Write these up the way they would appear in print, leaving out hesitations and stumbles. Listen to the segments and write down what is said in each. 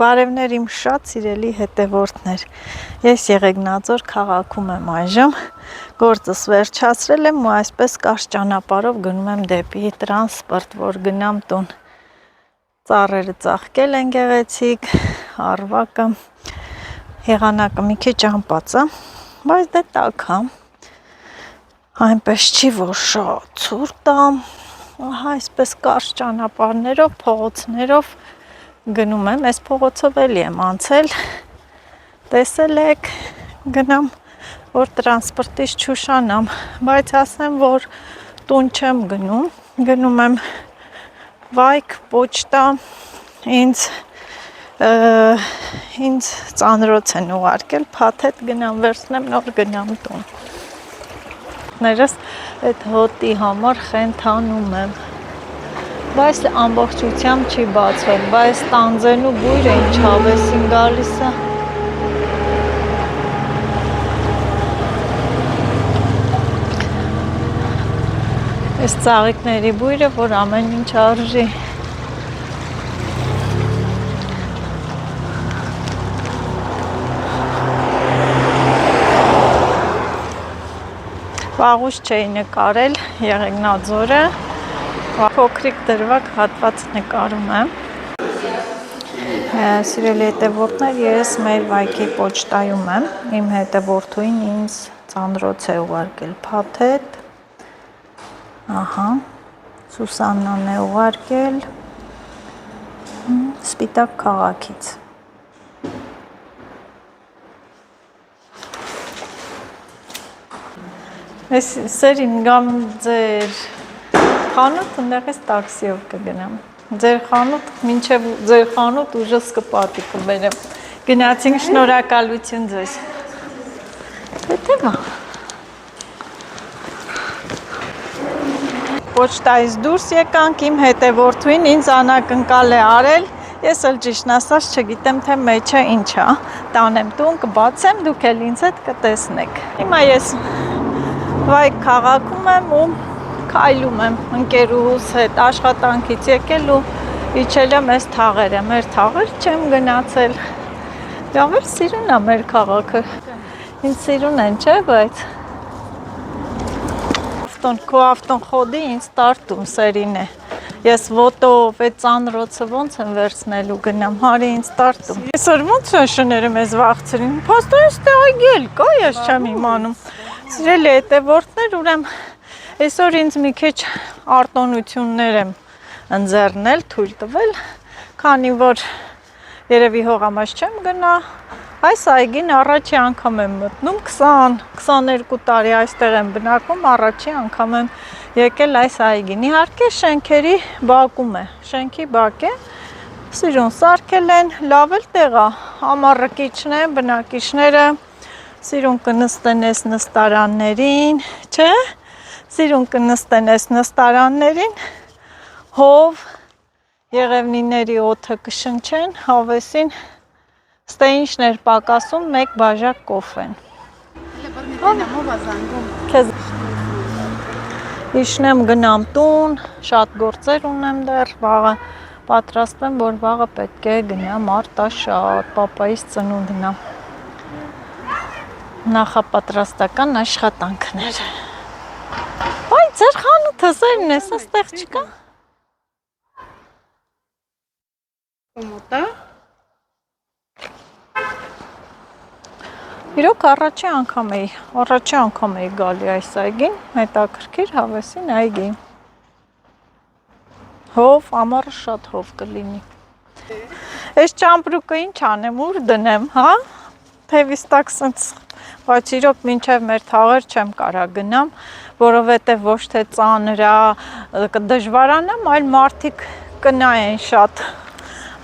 Բարևներ իմ շատ սիրելի հետևորդներ, ես Եղեգնաձոր քաղաքում եմ այժմ, գործս վերջացրել եմ ու այսպես կարճ ճանապարհով գնում եմ դեպի տրանսպորտ, որ գնամ տուն, ծառերը ծաղկել են գեղեցիկ, առվակը, եղանակը մի քիչ անպաց է, բայց դե տաք է, այնպես չի, որ շատ ցուրտ է, այսպես կարճ ճանապարհներով, փողոցներով գնում եմ, այս փողոցով էլի եմ անցել, տեսել եք, գնամ, որ տրանսպորտից չուշանամ, բայց ասեմ, որ տուն չեմ գնում, գնում եմ վայք, պոչտա, ինձ ծանրոց են ուղարկել, փաթեթ գնամ վերցնեմ, նոր գնամ տուն։ Ներս այդ հոտի համար խենթանում եմ, բայց ամբողջությամբ չի բացվել, բայց տանձենու բույրը ինչ հավեսին գալիս է։ Այս ծաղիկների բույրը, որ ամեն ինչ արժի։ Վաղուց չէի նկարել Եղեգնաձորը, փոքրիկ դրվագ հատված նկարում եմ։ Սիրելի հետևորդներ, ես մեր վայքի պոչտայում եմ, իմ հետևորդուին ինձ ծանրոց է ուղարկել փաթեթ, ահա, Սուսաննան է ուղարկել Սպիտակ քաղաքից։ Ես սերին գամ ձեր խանութ, ընդեղից տաքսիով կգնամ։ Ձեր խանութ, մինչև ձեր խանութ ուժս կպատի կբերեմ։ Գնացինք, շնորհակալություն ձեզ։ Հետևա։ Պոչտայից դուրս եկանք, իմ հետևորդուին ինձ անակնկալ է արել, ես էլ ճիշտն ասած չգիտեմ, թե մեջը ինչ է, տանեմ տուն, կբացեմ, դուք էլ ինձ հետ կտեսնեք։ Հիմա ես վայք քաղաքում եմ ու քայլում եմ ընկերուհուս հետ, աշխատանքից եկել ու իջել եմ այս թաղերը, մեր թաղեր չեմ գնացել, լավ էլ սիրուն է մեր քաղաքը, ինձ սիրուն են, չէ, բայց քո ավտոն խոդի ինձ տարտում սերին է, ես ոտով այդ ծանրոցը ոնց եմ վերցնելու գնամ, հարի ինձ տարտում, այսօր ոնց է շները մեզ վաղցրին, փաստորեն ստեղ այգել կա, ես չեմ իմանում, սիրելի հետևորդներ, ուրեմն այսօր ինձ մի քիչ արտոնություններ եմ ընձեռնել, թույլ տվել, քանի որ երևի հողամաս չեմ գնա, այս այգին առաջի անգամ եմ մտնում, 20-22 տարի այստեղ եմ բնակվում, առաջի անգամ եմ եկել այս այգին, իհարկե շենքերի բակում է, շենքի բակ է, սիրուն սարքել են, լավ էլ տեղ է, ամառակիչն է, բնակիչները, սիրուն կնստեն այս նստարաններին, չէ, սիրուն կնստեն այս նստարաններին, հով, եղևնիների օդը կշնչեն, հավեսին, ստե ինչն էր պակասում, մեկ բաժակ կոֆեն։ Քեզ իշնեմ գնամ տուն, շատ գործեր ունեմ դեռ, վաղը պատրաստվեմ, որ վաղը պետք է գնամ Արտաշատ, պապայիս ծնունդն է։ Նախապատրաստական աշխատանքներ։ Այ ձեր խանութը սերն ես, այստեղ չկա։ Կոմոտա։ Իրոք առաջի անգամ էի գալի այս այգին, հետաքրքիր հավեսին այգի։ Հով, ամառը շատ հով կլինի։ Այս ճամպրուկը ինչ անեմ, ուր դնեմ, հա? Թևիս տակ սենց, բայց իրոք մինչև մեր թաղեր չեմ կարա գնամ, որովհետև ոչ թե ծանր է, դժվարանամ, այլ մարդիկ կնայեն շատ,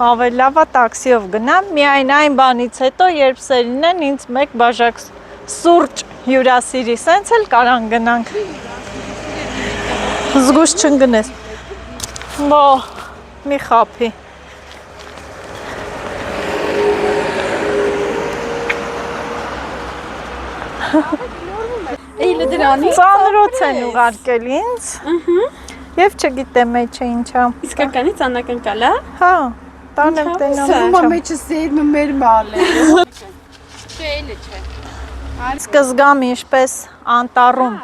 ավելի լավ է տաքսիով գնամ, միայն այն բանից հետո, երբ սերին են, ինձ մեկ բաժակ սուրճ հյուրասիրի, սենց էլ կարան գնանք, զգուշ չընկնես, բո, մի խափի, ծանրոց են ուղարկել ինձ, և չգիտեմ էջը ինչա։ Իսկականից անակնկալ է։ Հա, տանեմ տենամ։ Սրմա մեջը սերմը մեր մալը։ Չէ, էլը չէ։ Սկզգամ ինչպես անտառում,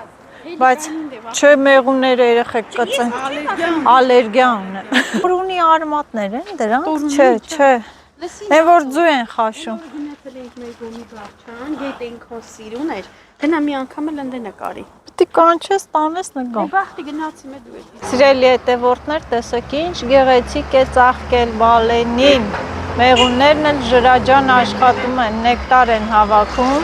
բայց չէ մեղուները երեխեք կծեն։ Ալերգիա ունեն։ Որ ունի արմատներ են դրանք, չէ։ Են որ ձու են խաշում։ Գնացել էինք մեր գոմի բարձան, գետ էինք հոս սիրուն էր։ Գնա մի անգամ էլ ընդ նկարի։ Պիտի կանչես տանես նգամ։ Բախտի գնացի մե դու էդ։ Սիրելի հետևորդներ, տեսեք ինչ գեղեցիկ է ծաղկել բալենին։ Մեղուններն էլ ջրաջան աշխատում են, նեկտար են հավաքում։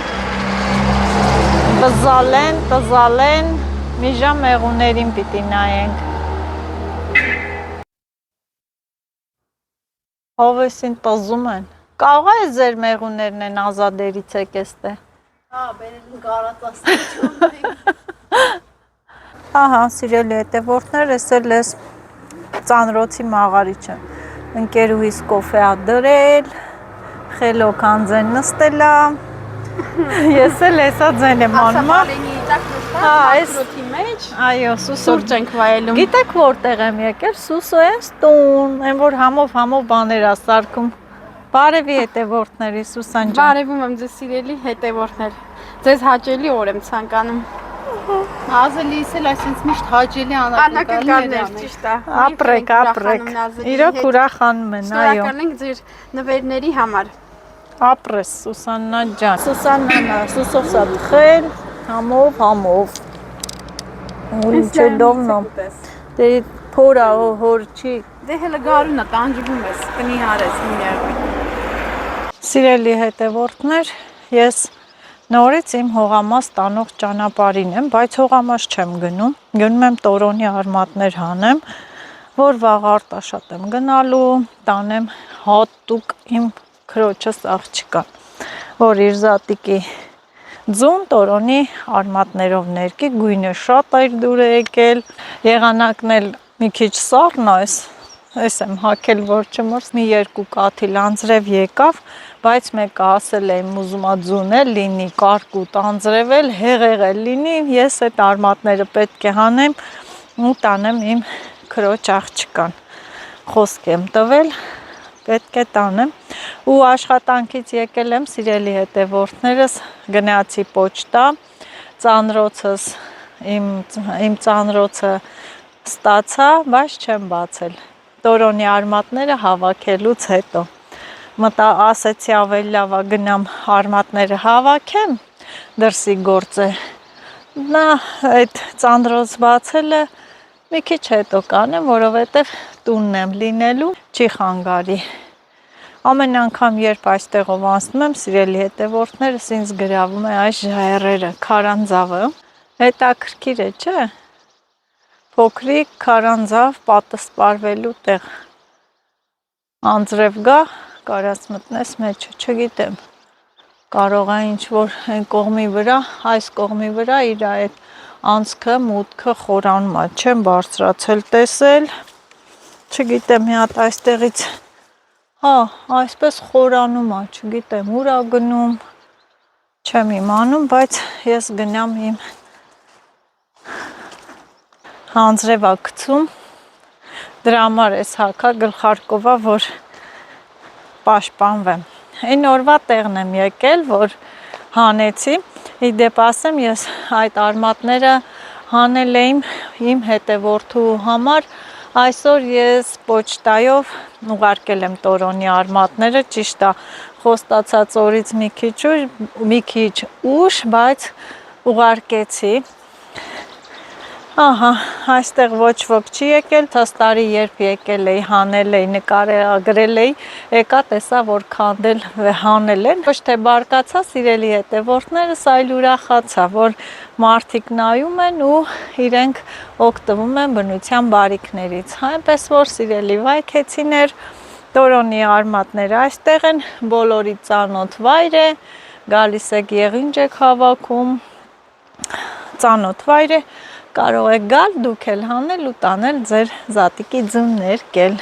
Տզալեն, մի ժամ մեղուններին պիտի նայենք։ Հովեսին տզում են։ Կարող է ձեր մեղուններն են ազադերից եկեստե։ Հա, բերել գարած աստիճան։ Ահա, սիրելի հետևորդներ, ես էլ ես ծանրոցի մաղարիչը։ Ընկերուհիս կոֆե ա դրել, խելոք անձեն նստելա։ Ես էլ հեսա ձեն եմ անում։ Ասաբալենի տակ նստած, մակրոթի մեջ։ Այո, սուսո։ Սուրճ ենք վայելում։ Գիտեք որտեղ եմ եկել, սուսո ես տուն, այն որ համով բաներ ա սարքում։ Բարևի հետևորդների Սուսան ջան։ Բարևում եմ ձեզ սիրելի հետևորդներ։ Ձեզ հաճելի օր եմ ցանկանում։ Ազելիս էլ այսինքն միշտ հաճելի անակնկալներ ճիշտ է։ Ապրեք։ Իրոք ուրախանում են, այո։ Շնորհակալ ենք ձեր նվերների համար։ Ապրես Սուսաննա ջան։ Սուսաննա, սուսով սա թխել, համով։ Ունչելովնո։ Դե փորա հոր չի։ Դե հələ գարունա տանջվում ես, կնի հարես միայն։ Սիրելի հետևորդներ, ես նորից իմ հողամաս տանող ճանապարհին եմ, բայց հողամաս չեմ գնում։ Գնում եմ տորոնի արմատներ հանեմ, որ վաղ Արտաշատ եմ գնալու, տանեմ հատուկ իմ քրոջս աղջկան, որ իր զատիկի ձուն տորոնի արմատներով ներկի, գույնը շատ էր դուր եկել, եղանակն էլ մի քիչ սառն է, այս եմ հակել, որ չմրս, մի երկու կաթիլ անձրև եկավ, բայց մեկը ասել եմ ուզում ա ձուն էլ լինի, կարկուտ անձրև էլ, հեղեղ էլ լինի, ես այդ արմատները պետք է հանեմ ու տանեմ իմ քրոջ աղջկան, խոսք եմ տվել, պետք է տանեմ ու աշխատանքից եկել եմ սիրելի հետևորդներս, գնացի պոչտա, ծանրոցս, իմ ծանրոցը ստացա, բայց չեմ բացել, տորոնի արմատները հավաքելուց հետո, մտա ասեցի ավելի լավ է գնամ արմատները հավաքեմ, դրսի գործ է, նա այդ ծանրոց բացելը մի քիչ հետո կանեմ, որովհետև տունն եմ լինելու, չի խանգարի։ Ամեն անգամ երբ այստեղով անցնում եմ, սիրելի հետևորդներս ինձ գրավում է այս ժայռերը, քարանձավը, հետաքրքիր է, չէ՞։ Փոքրիկ քարանձավ պատսպարվելու տեղ։ Անձրև գա, կարաս մտնես մեջը, չգիտեմ։ Կարող է ինչ-որ այն կողմի վրա, այս կողմի վրա իր այդ անցքը, մուտքը խորանում է, չեմ բարձրացել տեսել, չգիտեմ մի հատ այստեղից, հա, այսպես խորանում է, չգիտեմ ուր է գնում, չեմ իմանում, բայց ես գնամ իմ անձրև ա գցում, դրա համար ես հակա գլխարկովա, որ պաշտպանվեմ։ Այն օրվա տեղն եմ եկել, որ հանեցի, իդեպ ասեմ, ես այդ արմատները հանել եմ իմ հետևորդու համար, այսօր ես պոչտայով ուղարկել եմ տորոնի արմատները, ճիշտ է, խոստացած օրից մի քիչ ուշ, բայց ուղարկեցի, ահա, այստեղ ոչ ոք չի եկել, թաստարի երբ եկել էի, հանել էի, նկարագրել էի, եկա տեսա, որ քանդել հանել են, ոչ թե բարկացա սիրելի հետևորդներս, այլ ուրախացա, որ մարդիկ նայում են ու իրենք օգտվում են բնության բարիքներից, այնպես որ սիրելի վայքեցիներ, տորոնի արմատները այստեղ են, բոլորի ծանոթ վայր է, գալիս եք եղինջ եք հավաքում, ծանոթ վայր է, կարող եք գալ, դուք էլ հանել ու տանել ձեր զատիկի ձուն ներկել։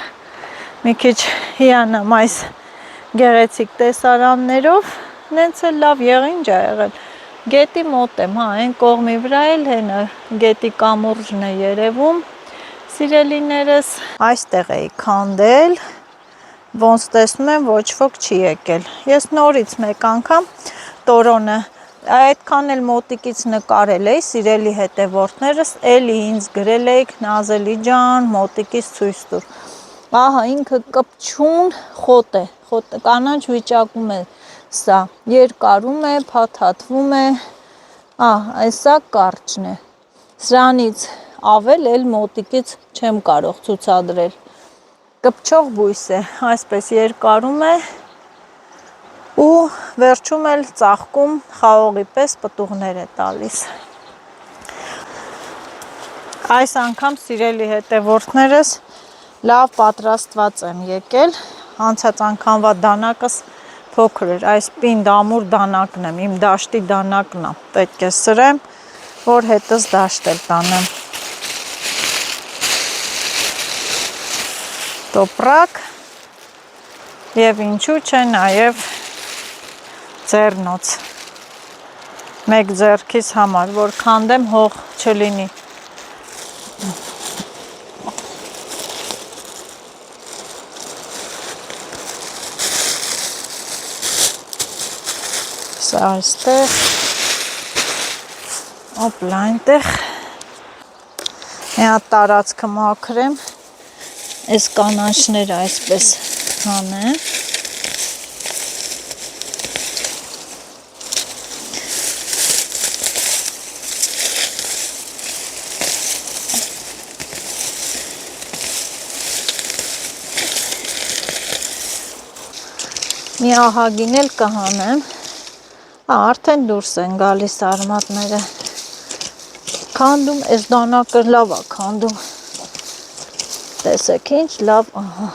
Մի քիչ հիանամ այս գեղեցիկ տեսարաններով, նենց էլ լավ եղինջ ա եղել։ Գետի մոտ եմ, հա, այն կողմի վրա էլ հենը գետի կամուրջն է երևում։ Սիրելիներս, այստեղ էի քանդել, ոնց տեսնում եմ ոչ ոք չի եկել։ Ես նորից մեկ անգամ տորոնը այդքան էլ մոտիկից նկարել էի, սիրելի հետևորդներս, էլի ինձ գրել էիք Նազելի ջան, մոտիկից ցույց տուր։ Ահա ինքը կպչուն խոտ է, կանաչ վիճակում է սա, երկարում է, փաթաթվում է, այսա կարճն է, սրանից ավել էլ մոտիկից չեմ կարող ցուցադրել, կպչող բույս է, այսպես երկարում է ու վերջում էլ ծաղկում խաղողի պես պտուղներ է տալիս։ Այս անգամ սիրելի հետևորդներս լավ պատրաստված եմ եկել, անցած անգամվա դանակս փոքր էր, այս պինդ ամուր դանակն եմ, իմ դաշտի դանակն է, պետք է սրեմ, որ հետս դաշտ էլ տանեմ։ Տոպրակ և ինչու չէ նաև ձեռնոց, մեկ ձեռքիս համար, որ քանդեմ հող չլինի։ Սա այստեղ, օպլա այնտեղ, մի հատ տարածքը մաքրեմ, այս կանաչները այսպես հանեմ, մի ահագին էլ կհանեմ, արդեն դուրս են գալիս արմատները, քանդում, այս դանակը լավ է քանդում, տեսեք ինչ լավ, ահա,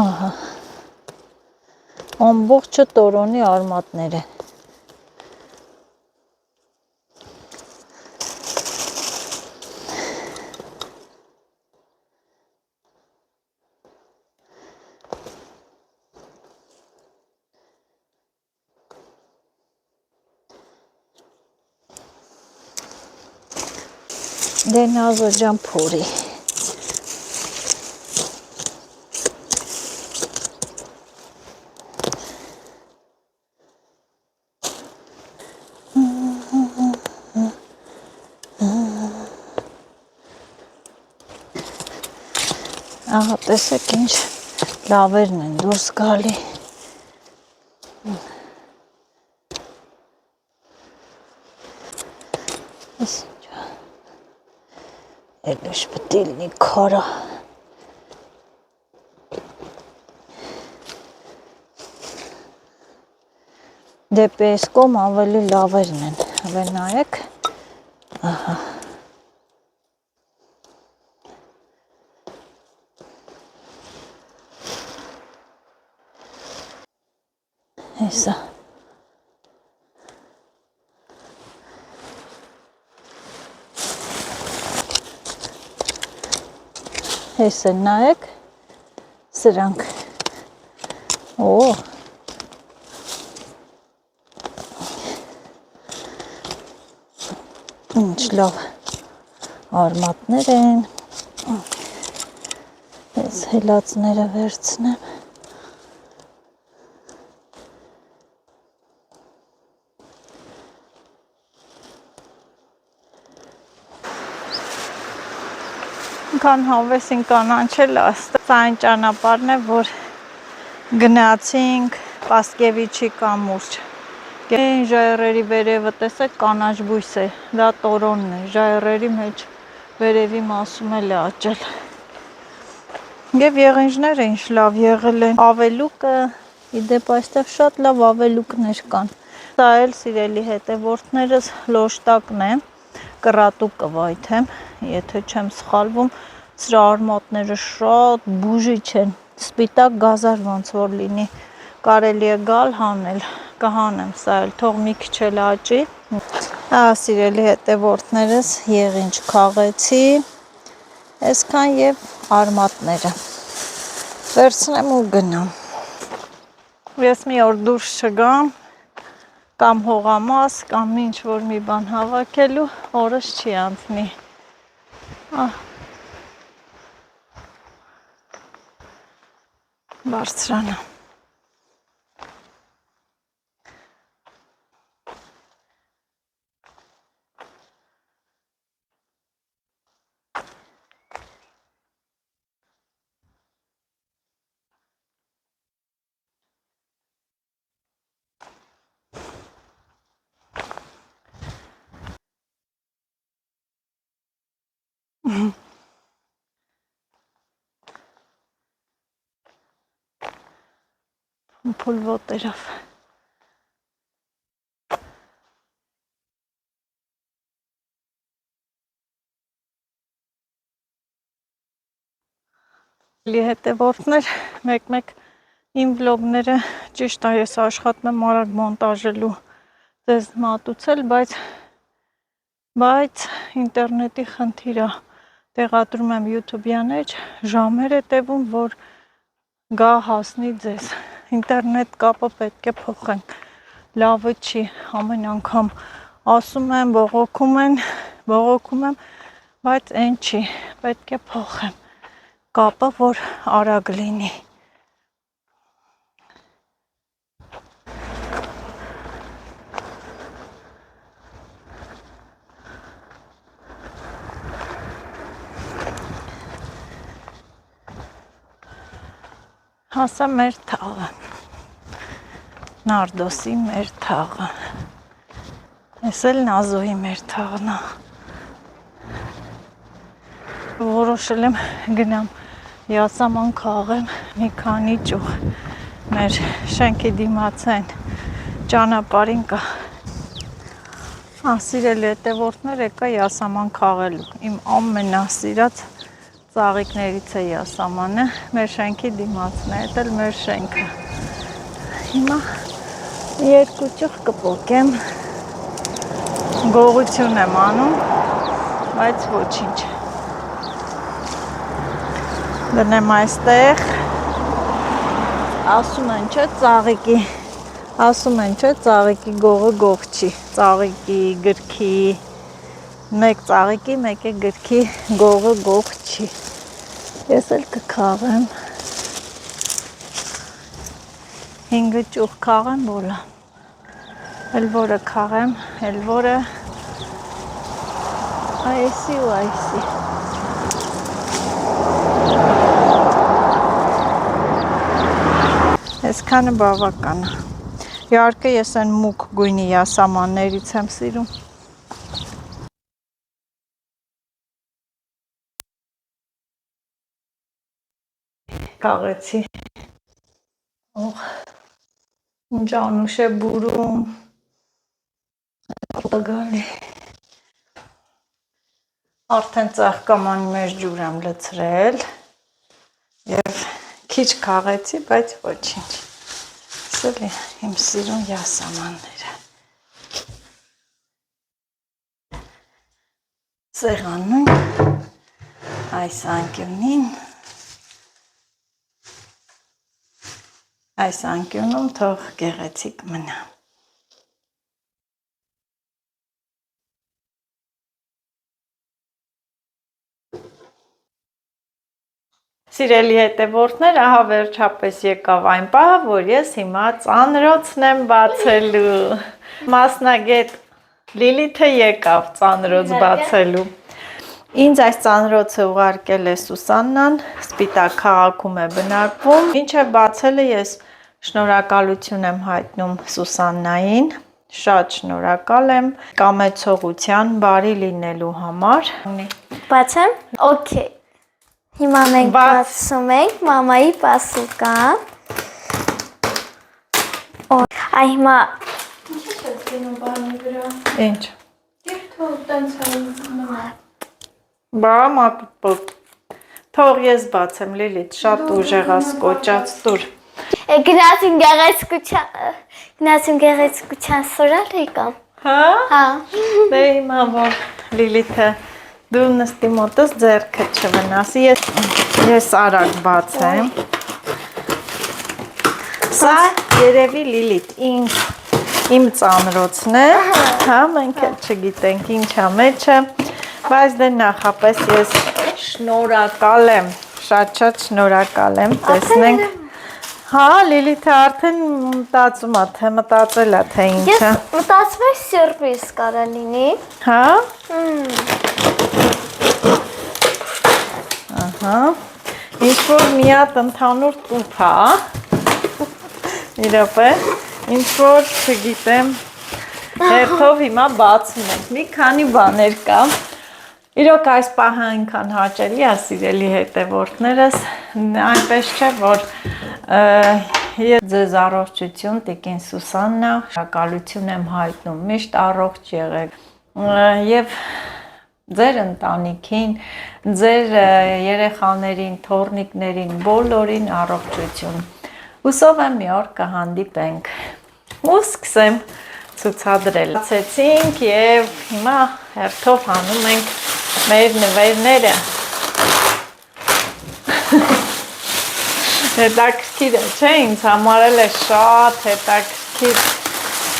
ահա, ամբողջը տորոնի արմատներ է։ Դե Նազո ջան փորի։ Ահա տեսեք ինչ լավերն են դուրս գալի։ Այս ինչա։ Էլ շպտիլնի քարա։ Դեպի այս կողմ ավելի լավերն են։ Հələ նայեք։ Ահա։ Հեսա։ Հեսը նայեք, սրանք, ինչ լավ արմատներ են, ես հելացները վերցնեմ, Քան հավեսին կանանչել աստղ, սա այն ճանապարհն է, որ գնացինք Պասկևիչի կամուրջ։ Այն ժայռերի վերևը տեսեք կանաչ բույս է, դա տորոնն է, ժայռերի մեջ վերևի մասում էլ է աճել։ Եվ եղինջները ինչ լավ եղել են, ավելուկը, իդեպ այստեղ շատ լավ ավելուկներ կան։ Սա էլ սիրելի հետևորդներս լոշտակն է, կռատու կվայթ եմ, եթե չեմ սխալվում, սրա արմատները շատ բուժիչ են, սպիտակ գազար ոնց որ լինի, կարելի է գալ հանել, կհանեմ սա էլ, թող մի քիչ էլ աճի։ Սիրելի հետևորդներս, եղինչ քաղեցի, այսքան եւ արմատները վերցնեմ ու գնամ։ Ես մի օր դուրս չգամ, կամ հողամաս, կամ ինչ որ մի բան հավաքելու, օրս չի անցնի։ Բարձրանա։ Փուլվոտերով։ Հետևորդներ, մեկ-մեկ իմ վլոգները ճիշտ է, ես աշխատում եմ արագ մոնտաժելու, ձեզ մատուցել, բայց ինտերնետի խնդիր է, տեղադրում եմ YouTube-յան էջ, ժամեր է տևում, որ գա հասնի ձեզ, ինտերնետ կապը պետք է փոխենք, լավը չի, ամեն անգամ ասում եմ, բողոքում եմ, բայց այն չի, պետք է փոխեմ կապը, որ արագ լինի։ Հասա մեր թաղը, Նարդոսի մեր թաղը, ես էլ Նազոյի մեր թաղն է, որոշել եմ գնամ յասաման քաղեմ մի քանի ճյուղ, մեր շենքի դիմացեն ճանապարհին կա, սիրելի հետևորդներ, եկա յասաման քաղելու, իմ ամենասիրած ծաղիկներից է յասամանը, մեր շենքի դիմացն է, էդ էլ մեր շենքը, հիմա երկու ճյուղ կպոկեմ, գողություն եմ անում, բայց ոչինչ, դնեմ այստեղ, ասում են չէ ծաղիկի գողը գող չի, ծաղիկի, գրքի, մեկ ծաղիկի, մեկ է գրքի գողը գող չի, ես էլ կքաղեմ, 5 ճյուղ քաղեմ բոլա, էլ որը քաղեմ, էլ որը այսի ու այսի, այսքանը բավական է, իհարկե ես այն մուգ գույնի յասամաններից եմ սիրում, քաղեցի, ինչ անուշ է բուրում, տգալի, արդեն ծաղկամանի մեջ ջուր եմ լցրել և քիչ քաղեցի, բայց ոչինչ, սելի իմ սիրուն յասամանները, սեղանուն, այս անկյունին, այս անկյունում թող գեղեցիկ մնա։ Սիրելի հետևորդներ, ահա վերջապես եկավ այն պահը, որ ես հիմա ծանրոցն եմ բացելու։ Մասնագետ Լիլիթը եկավ ծանրոց բացելու։ Ինձ այս ծանրոցը ուղարկել է Սուսաննան, Սպիտակ քաղաքում է բնակվում։ Մինչև բացելը ես շնորհակալություն եմ հայտնում Սուսաննային, շատ շնորհակալ եմ կամեցողության, բարի լինելու համար։ Բացեմ, օքեյ։ Հիմա մենք բացում ենք մամայի պասուկան։ Այ հիմա Ինչ ես դնում բանի վրա։ Ինչ։ Եվ թող տենց մնա։ Բա մապոտ։ Թող ես բացեմ, Լիլիթ, շատ ուժեղ ես կոճած տուր։ գնացին գեղեցկության սորալ եկամ։ Հա։ Հա։ Դե հիմա որ Լիլիթը դու նստի մոտս ձեռքը չվնասի, ես արագ բացեմ։ Սա երևի Լիլիթ իմ ծանրոցն է, հա, մենք էլ չգիտենք ինչա մեջը, բայց դե նախապես ես շնորհակալ եմ, շատ շնորհակալ եմ, տեսնենք։ Հա, Լիլիթը արդեն մտածում է, թե մտածել է, թե ինչը։ Ես մտածում եմ սյուրպրիզ կարա լինի։ Հա։ Ահա։ Ինչ-որ մի հատ ընդհանուր տուփ է։ Իրոք է, ինչ-որ չգիտեմ, հերթով հիմա բացում ենք, մի քանի բաներ կա։ Իրոք այս պահը այնքան հաճելի է, սիրելի հետևորդներս, այնպես չէ, որ ես ձեզ առողջություն, Տիկին Սուսաննա, շնորհակալություն եմ հայտնում, միշտ առողջ եղեք եւ ձեր ընտանիքին, ձեր երեխաներին, թոռնիկներին, բոլորին առողջություն։ Հուսով եմ մի օր կհանդիպենք ու սկսեմ ցուցադրել։ Բացեցինք եւ հիմա հերթով հանում ենք մեր նվերները։ Հետաքրքիր է, չէ՞, ինձ համար էլ է շատ հետաքրքիր։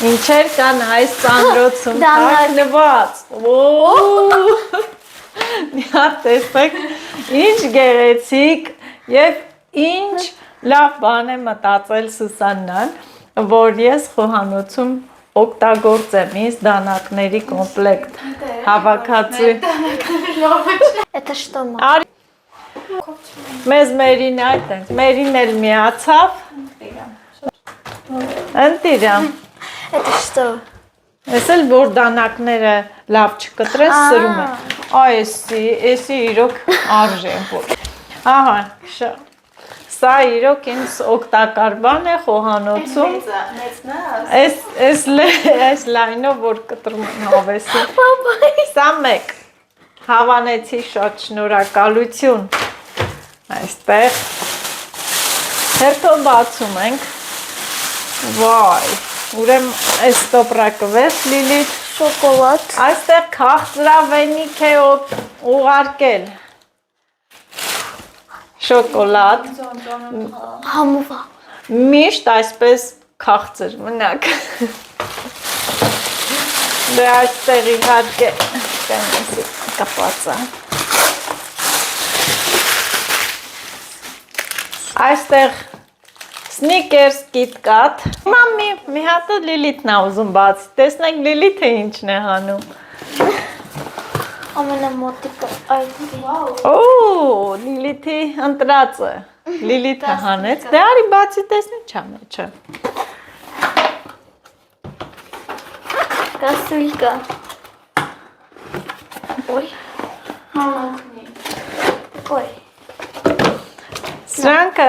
Ինչեր կան այս ծանրոցում թաքնված։ Մի հատ տեսեք, ինչ գեղեցիկ եւ ինչ լավ բան է մտածել Սուսաննան, որ ես խոհանոցում օգտագործեմ ինձ դանակների կոմպլեկտ հավաքածու։ Это что, мама? Մեզ Մերին այդ է, Մերին էլ միացավ։ Ընտիրամ։ Это что? Ես էլ որ դանակները լավ չկտրես սրում եմ։ Էսի իրոք արժեն որ։ Ահա, սա իրոք ինձ օգտակար բան է խոհանոցում։ Այս լայնով որ կտրում են հավեսի։ Սա մեկ։ Հավանեցի շատ շնորհակալություն։ Այստեղ հերթով բացում ենք։ Վայ, ուրեմն այս տոպրակը վես Լիլիթ Շոկոլադ։ Այստեղ քաղցրավենիք է ուղարկել։ Շոկոլադ։ Համուվա։ Միշտ այսպես քաղցր մնաք։ Դե այստեղ իհարկե կանեսի կապած է։ Այստեղ Snickers, KitKat։ Մամի, մի հատ Լիլիթն է ուզում բացի։ Տեսնենք Լիլիթը ինչն է հանում։ Ամենամոտիկը այդի։ Օ, Լիլիթի ընտրածը։ Լիլիթը հանեց։ Դե արի բացի տեսնենք չա մեջը։ Կասուլկա։ Ոյ։ Ոյ։ Սրանք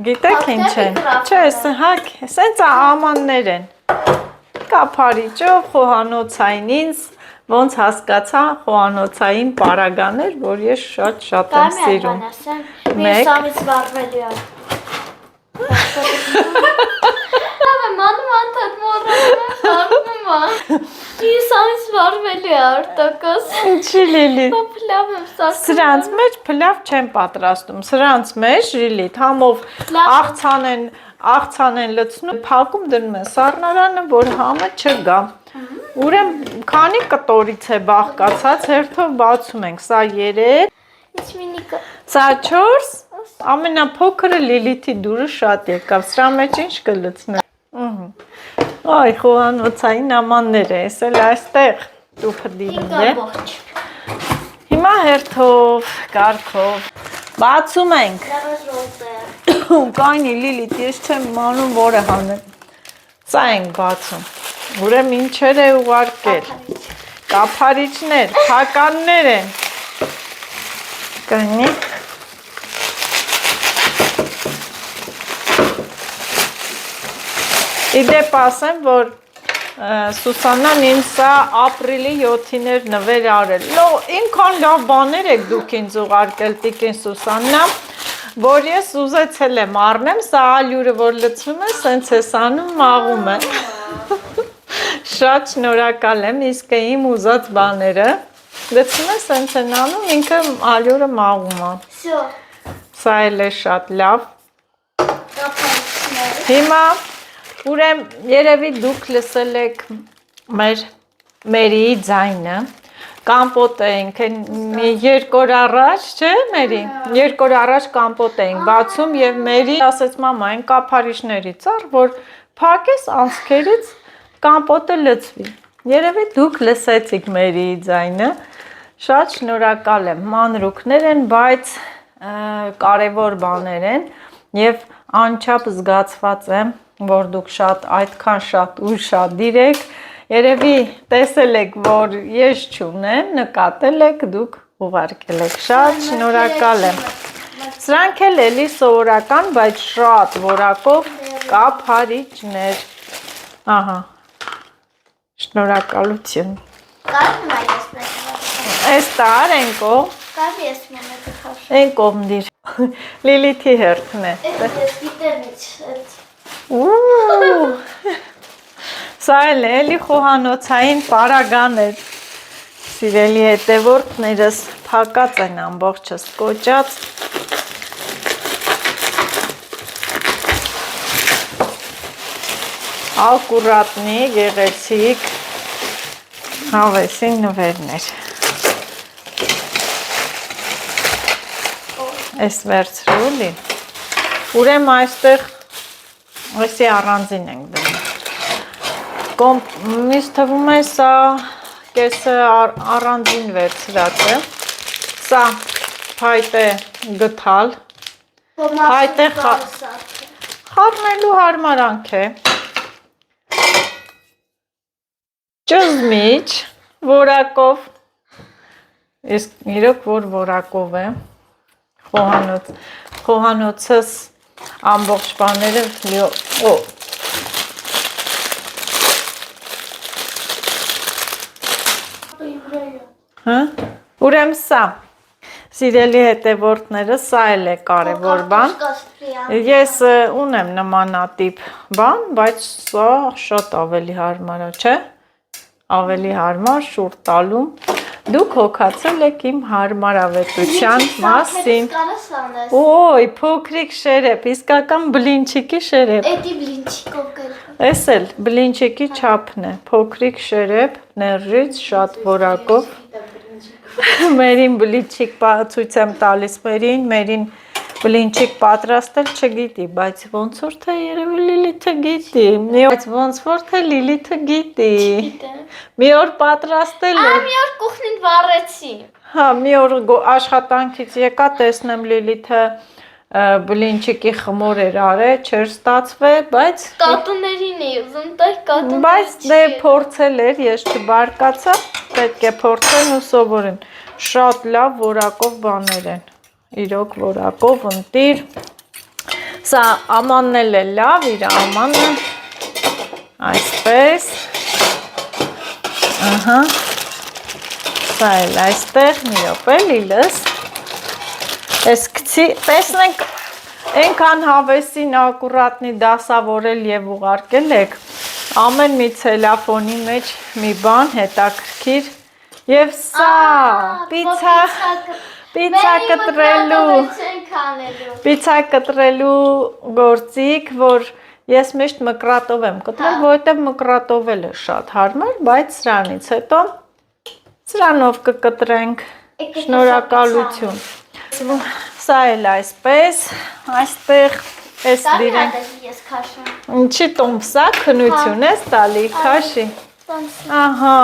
գիտեք ինչ են։ Չէ, հակ, սենց ամաններ են։ Կափարիչով խոհանոցային ինձ ոնց հասկացա խոհանոցային պարագաներ, որ ես շատ եմ սիրում։ Մեկ ամից վարվելու է։ Լավ եմ անում անդադ մոռանում եմ։ Ես ամից վարվելու է արտակոս։ Ինչի Լիլիթ։ Լավ եմ սարքում։ Սրանց մեջ փլավ չեմ պատրաստում։ Սրանց մեջ Լիլիթ համով աղցան են լցնում, փակում դնում են սառնարանը, որ համը չգա։ Ուրեմն քանի կտորից է բաղկացած, հերթով բացում ենք։ Սա 3, Ինչ մինիկը։ սա 4, ամենափոքրը Լիլիթի դուրը շատ եկավ։ Սրա մեջ ինչ կլցնեմ։ Այ խոհանոցային ամաններ է, ես էլ այստեղ տուփը դիմում է։ Հիմա հերթով, կարգով բացում ենք։ Կայնի Լիլիթ, ես չեմ իմանում որը հանեմ։ Սա ենք բացում։ Ուրեմն ինչեր է ուղարկել։ Կափարիչներ, փականներ են։ Կայնի։ Իդեպ ասեմ, որ Սուսաննան ինձ սա ապրիլի 7-ին էր նվեր արել։ Ինքան լավ բաներ եք դուք ինձ ուղարկել Տիկին Սուսաննա, որ ես ուզեցել եմ առնեմ, սա ալյուրը որ լցվում է, սենց ես անում, մաղում է։ Շատ շնորհակալ եմ, իսկ իմ ուզած բաները լցնում ես հենց են անում, ինքը ալյուրը մաղում է։ Всё. Սա էլ է շատ լավ։ Կապացներ։ Հիմա ուրեմն երևի դուք լսել եք մերի ձայնը։ Կամպոտ էինք մի 2 օր առաջ, չէ՞ Մերի։ 2 օր առաջ կամպոտ էինք բացում եւ Մերի ասեց մամա, այն կափարիչներից առ, որ փակես անցքերից կամպոտը լցվի։ Երևի դուք լսեցիք Մերի ձայնը։ Շատ շնորհակալ եմ։ Մանրուքներ են, բայց կարևոր բաներ են եւ անչափ զգացված եմ, որ դուք այդքան շատ ուշադիր եք։ Երևի տեսել եք, որ ես չունեմ, նկատել եք, դուք ուղարկել եք։ Շատ շնորհակալ եմ։ Սրանք էլ էլի սովորական, բայց շատ որակով կափարիչներ։ Ահա։ Շնորհակալություն։ Կարո՞ղ եմ այս մեկը։ Այս տար ենկո։ Կարո՞ղ ես մեկը քաշ։ Են կողմդիր։ Լիլիթի հերթն է։ Ես գիտեմ ինչ։ Ու Սա էլի խոհանոցային պարագան էր։ Սիրելի հետևորդներս փակած են ամբողջը կոճած։ Ակուրատնի, գեղեցիկ հավեսի նվերներ։ Այս վերցրու լի։ Ուրեմն այստեղ այսի առանձին ենք դնում։ Միս թվում է սա կեսը առանձին վերցրած է, սա փայտ է գթալ, փայտ է խառնելու հարմարանք է, ճզմիչ որակով, իսկ իրոք որ որակով է, խոհանոցս ամբողջ բաները Ուրեմն սա, սիրելի հետևորդները, սա էլ է կարևոր բան, ես ունեմ նմանատիպ բան, բայց սա շատ ավելի հարմար է, չէ, ավելի հարմար շուռ տալում, դուք հոգացել եք իմ հարմարավետության մասին, ոյ, փոքրիկ շերեպ, իսկական բլինչիկի շերեպ, Էդի բլինչիկով գալու։ Էս էլ բլինչիկի չափն է, փոքրիկ շերեպ, ներրից, շատ որակով, Մերին բլինչիկ ցույց եմ տալիս Մերին բլինչիկ պատրաստել չգիտի, բայց ոնց որ թե երևի Լիլիթը գիտի, բայց ոնց որ թե Լիլիթը գիտի, մի օր պատրաստել է, Մի օր կուխնին վառեցի։ հա, մի օր աշխատանքից եկա, տեսնեմ Լիլիթը բլինչիկի խմոր էր արել, չէր ստացվել, բայց Կատուներին էի ուզում տալ կատուներին։ Բայց դե փորձել էր, ես չբարկացա, պետք է փորձեն ու սովորեն։ Շատ լավ որակով բաներ են։ Իրոք որակով ընտիր։ Սա ամանն էլ է լավ, իր ամանը այսպես։ Ահա։ Սա էլ այստեղ մի րոպե Լիլս։ Այս գցի, տեսնենք, այնքան հավեսին ակուրատնի դասավորել եւ ուղարկել եք, ամեն մի ցելոֆոնի մեջ մի բան հետաքրքիր եւ սա պիցա կտրելու գործիք, որ ես միշտ մկրատով եմ կտրել, որովհետեւ մկրատովելը շատ հարմար, բայց սրանից հետո սրանով կկտրենք։ Շնորհակալություն։ Սա էլ այսպես, այստեղ էս դիրենք։ Ես քաշում։ Ինչի տոմսա քնություն ես տալի, քաշի։ Ահա։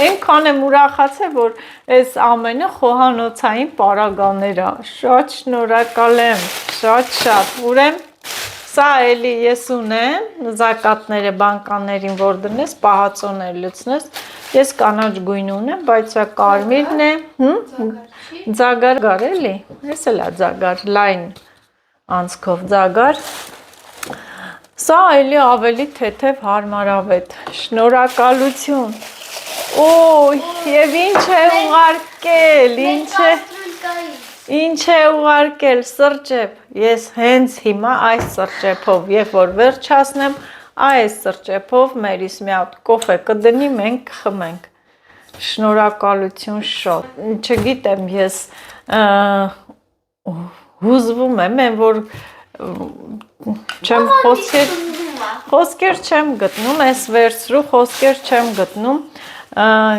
Այնքան եմ ուրախացել, որ այս ամենը խոհանոցային պարագաներ է։ Շատ շնորհակալ եմ, շատ։ Ուրեմն սա էլի ես ունեմ, զակատները բանկաներին որ դնես, պահածոներ լցնես։ Ես կանաչ գույն ունեմ, բայց սա կարմիրն է, ձագար էլի, ես էլ է ձագար, լայն անցքով ձագար, սա էլի ավելի թեթև հարմարավետ, շնորհակալություն, օй, և ինչ է ուղարկել, ինչ է ուղարկել, սրճեպ, ես հենց հիմա այս սրճեպով, երբ որ վերջացնեմ, այս սրճեփով մերիս մի հատ կոֆե կդնի, մենք կխմենք։ Շնորհակալություն շատ։ Չգիտեմ, ես հուզվում եմ, որ չեմ խոսքեր չեմ գտնում, այս վերցրու խոսքեր չեմ գտնում։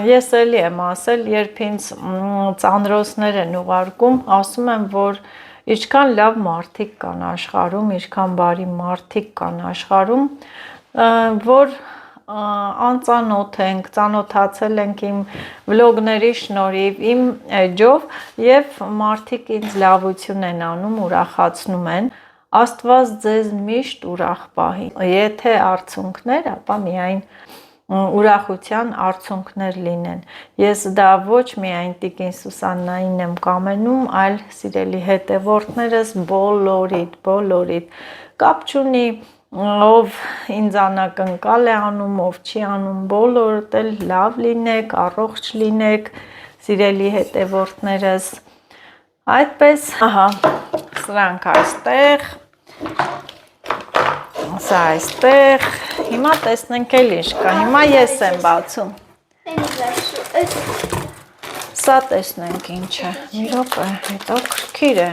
Ես էլի եմ ասել, երբ ինձ ծանրոցներ են ուղարկում, ասում եմ, որ ինչքան լավ մարդիկ կան աշխարհում, ինչքան բարի մարդիկ կան աշխարհում, որ անծանոթ ենք, ծանոթացել ենք իմ վլոգների շնորհիվ, իմ էջով եւ մարդիկ ինձ լավություն են անում, ուրախացնում են։ Աստված ձեզ միշտ ուրախ պահի։ Եթե արցունքներ, ապա միայն ուրախության արցունքներ լինեն։ Ես դա ոչ միայն Տիկին Սուսաննային եմ կամենում, այլ սիրելի հետևորդներս բոլորիդ կապ չունի ով ինձ անակնկալ է անում, ով չի անում, բոլորդ էլ լավ լինեք, առողջ լինեք, սիրելի հետևորդներս։ Այդպես, ահա, սրանք այստեղ, սա այստեղ, հիմա տեսնենք էլ ինչ կա, հիմա ես եմ բացում։ Սա տեսնենք ինչ է, մի րոպե, հետաքրքիր է։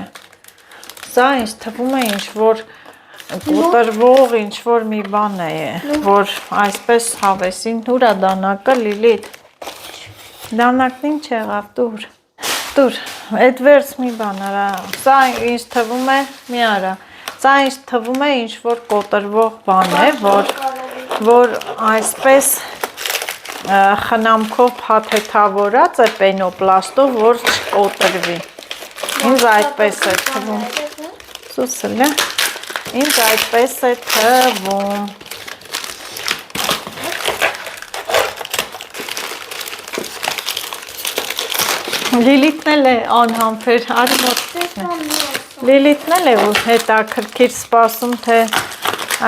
Սա ինձ թվում է ինչ-որ կոտրվող ինչ-որ մի բան է, որ այսպես հավեսին, ուրա դանակը Լիլիթ, դանակն ինչ եղավ, տուր, այդ վերց մի բան արա, սա ինձ թվում է, մի արա, սա ինձ թվում է ինչ-որ կոտրվող բան է, որ այսպես խնամքով փաթեթավորած է պենոպլաստով, որ չկոտրվի, ինձ այդպես է թվում, սուսել է, ինձ այդպես է թվում, Լիլիթն էլ է անհամբեր, արի մոտ Լիլիթն էլ է հետաքրքիր սպասում, թե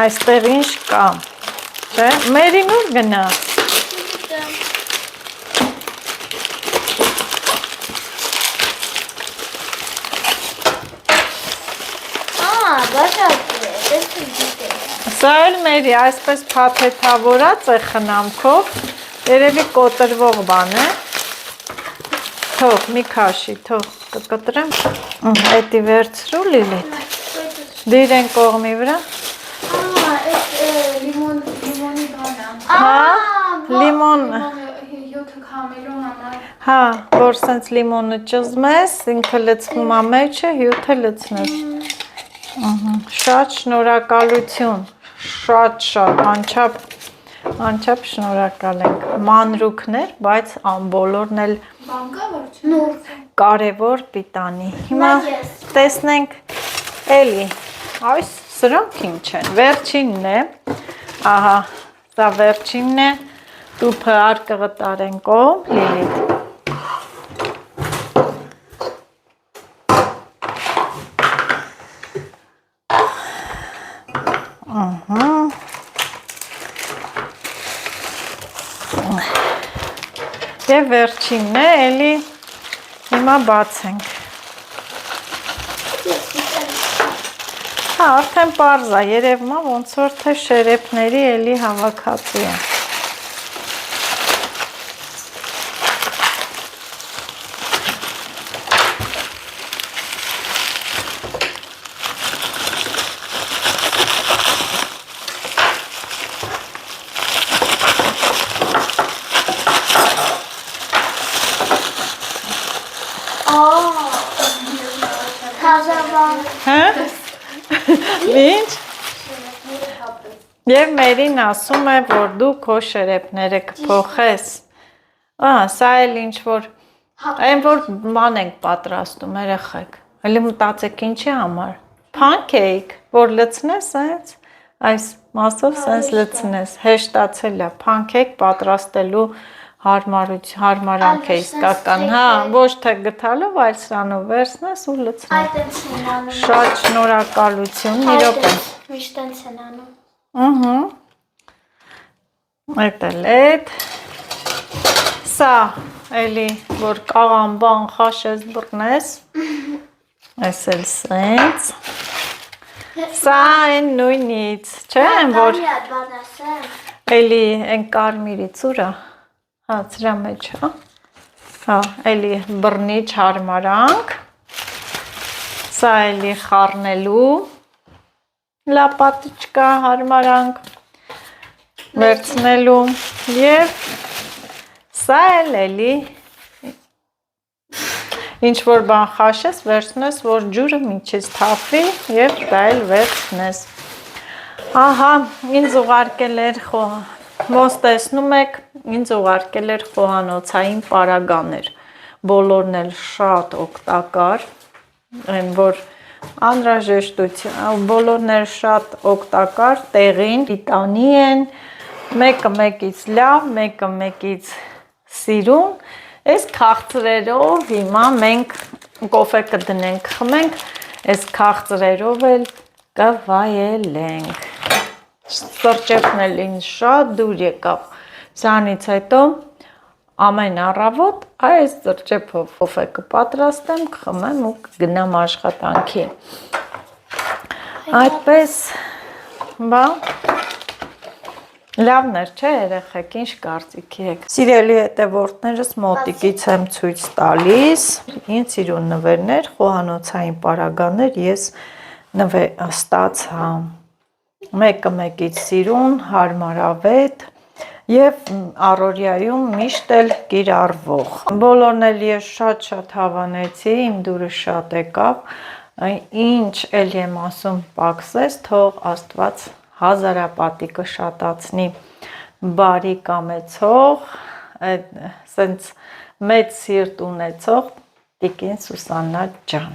այստեղ ինչ կա, չէ, Մերին ուր գնաց, Սա էլ Մերի այսպես փաթեթավորած է խնամքով, երևի կոտրվող բան է, թող մի քաշի, թող կկտրեմ, էդի վերցրու Լիլիթ, դիրեն կողմի վրա, լիմոնի բանը, լիմոն, յոթը քամելու համար, հա, որ սենց լիմոնը ճզմես, ինքը լծվում է մեջը, հյութը լծնես, շատ շնորհակալություն, շատ, անչափ շնորհակալ ենք, մանրուքներ, բայց բոլորն էլ կարևոր պիտանի, հիմա տեսնենք էլի, այս սրանք ինչ են, վերջինն է, ահա, սա վերջինն է, տուփը արկղը տարեն կողմ, Լիլիթ, Եվ վերջինն է, էլի հիմա բացենք, հա, արդեն պարզ է, երևում է ոնց որ թե շերեփների էլի հավաքածու է, Ինչ? Եվ Մերին ասում է, որ դու քո շերեփները կփոխես, սա էլ ինչ որ, այն որ ման ենք պատրաստում երեխեք, հələ մտածեք ինչի համար, փանքեյք, որ լցնես այս մասով սենց լցնես, հեշտացել է, փանքեյք պատրաստելու հարմարանք է իսկական, հա, ոչ թե գթալով, այլ սրանով վերցնես ու լցնես, շատ շնորհակալություն, մի րոպե, միշտ են անում, Էդ էլ էդ, սա էլի, որ կաղամբան խաշես բռնես, այս էլ սենց, Սա այն նույնից, չէ՞, որ բան ասեմ։ էլի այն կարմիրի ծուրա, հա, ծրա մեջ, հա, հա, էլի բռնիչ հարմարանք, սա էլի խառնելու լապատիչկա հարմարանք, վերցնելու և սա էլի ինչ որ բան խաշես, վերցնես, որ ջուրը միջից թափվի և դա էլ վերցնես։ Ահա, ինձ ուղարկել էր ոնց տեսնում եք, ինձ ուղարկել էր խոհանոցային պարագաներ, բոլորն էլ շատ օգտակար, այն որ անհրաժեշտություն, բոլորն էլ շատ օգտակար, տեղին, պիտանի են, մեկը մեկից լավ, մեկը մեկից սիրուն, այս քաղցրերով հիմա մենք կոֆե կդնենք, խմենք, այս քաղցրերով էլ կվայելենք։ Սրճեփն էլ ինձ շատ դուր եկավ, սրանից հետո ամեն առավոտ այս սրճեփով կոֆե կպատրաստեմ, կխմեմ ու կգնամ աշխատանքի։ Այդպես, բան, լավն էր, չէ, երեխեք, ինչ կարծիքի եք։ Սիրելի հետևորդներս մոտիկից եմ ցույց տալիս, ինձ սիրուն նվերներ, խոհանոցային պարագաներ ես ստացա, մեկը մեկից սիրուն, հարմարավետ և առօրյայում միշտ էլ կիրառվող։ Բոլորն էլ ես շատ հավանեցի, իմ դուրը շատ եկավ, ինչ էլ եմ ասում պակսես, թող Աստված հազարապատիկը շատացնի, բարի կամեցող, սենց մեծ սիրտ ունեցող տիկին Սուսաննա ջան։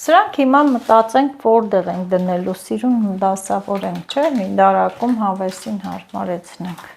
Սրանք հիմա մտածենք որտեղ ենք դնելու, սիրուն դասավորենք, չէ՞, մի դարակում հավեսին հարմարեցնենք։